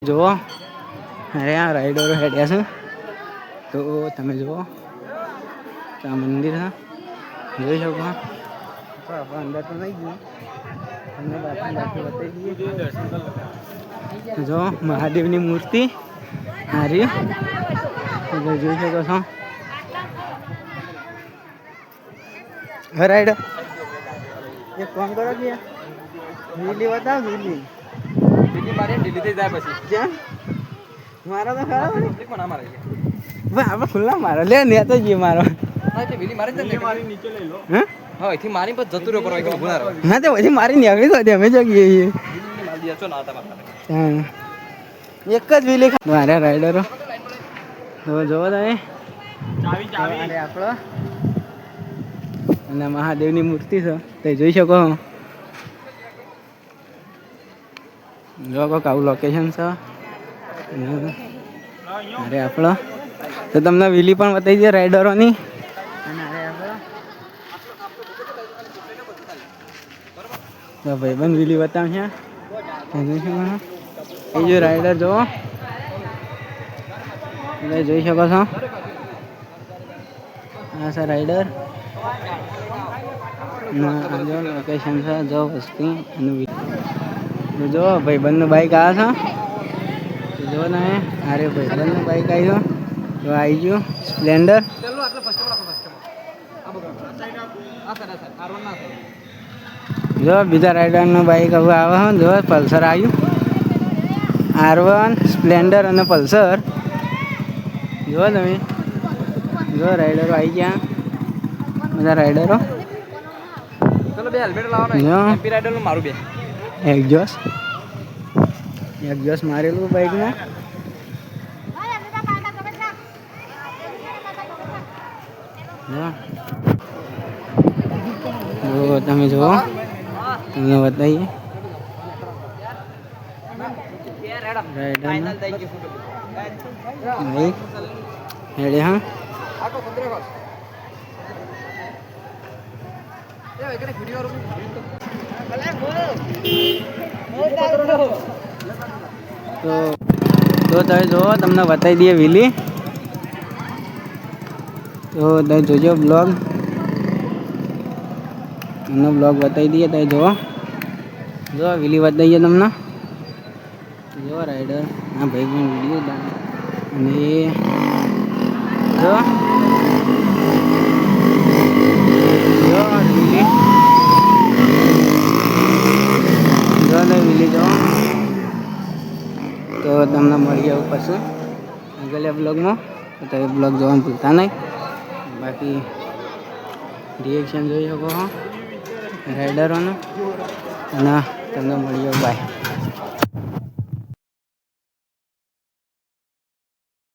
જુઓ અરે આ રાઈડરો હેડ્યા છે તો તમે જુઓ આ મંદિર છે જોઈ શકો તો આપણે અંદર તો નહીં ગયું તમને બાકી બતાવી દઈએ જો મહાદેવની મૂર્તિ હારી જોઈ શકો છો રાઈડર એક કામ કરો કે લીલી બતાવ લીલી મારે દિલ્હી જાય પછી ક્યાં મારો તો ખરા પણ અમારે ભાઈ આપણે ખુલ્લા મારો લે ને તો જઈએ મારો હા તે વિલી મારે જ મારી નીચે લઈ લો હા એથી મારી પર જતું રહ્યો કરો ગુનાર હા તે પછી મારી નીકળી તો અમે જઈએ મારી દેસો ના હતા હા એક જ વિલી મારે રાઈડરો તો જોવો તમે ચાવી અરે આપણો અને મહાદેવની મૂર્તિ છે તે જોઈ શકો જો કોક આવું લોકેશન છે અરે આપણો તો તમને વિલી પણ બતાવી દે રાઈડરોની અને અરે આપણો તો ભાઈબંધ વિલી બતાવશે એ જો રાઈડર જોવો તમે જોઈ શકો છો આ છે રાઈડર ના જો લોકેશન છે જો વસ્તી અને જો ભાઈબંધનું બાઈક આવે છે જો ને અરે ભાઈબંધનું બાઈક આવ્યું તો આવી ગયું સ્પ્લેન્ડર જો બીજા રાઈડરનું બાઈક હવે આવે છે જો પલ્સર આવ્યું R1 સ્પ્લેન્ડર અને પલ્સર જો તમે જો રાઈડરો આવી ગયા બધા રાઈડરો ચલો બે હેલ્મેટ લાવવાનો એમપી રાઈડરનું મારું બે એક્ઝોસ્ટ મારેલું બાઈકમાં જો તમે જુઓ તમને બતાવીએ હેડે હા તો તમે જુઓ તમને બતાવી દઈએ વિલી તો તમે જોજો બ્લોગ તમને બ્લોગ બતાવી દઈએ તમે જુઓ જો વિલી બતાવીએ તમને જો રાઈડર હા ભાઈ પણ વિડીયો અને જો વિલી જો ને વિલી જો તો તમને મળી આવું પછી આગળ બ્લોગમાં તો તમે બ્લોગ જોવાનું ભૂલતા નહીં બાકી રિએક્શન જોઈ શકો છો રાઈડરોનું અને તમને મળી આવું બાય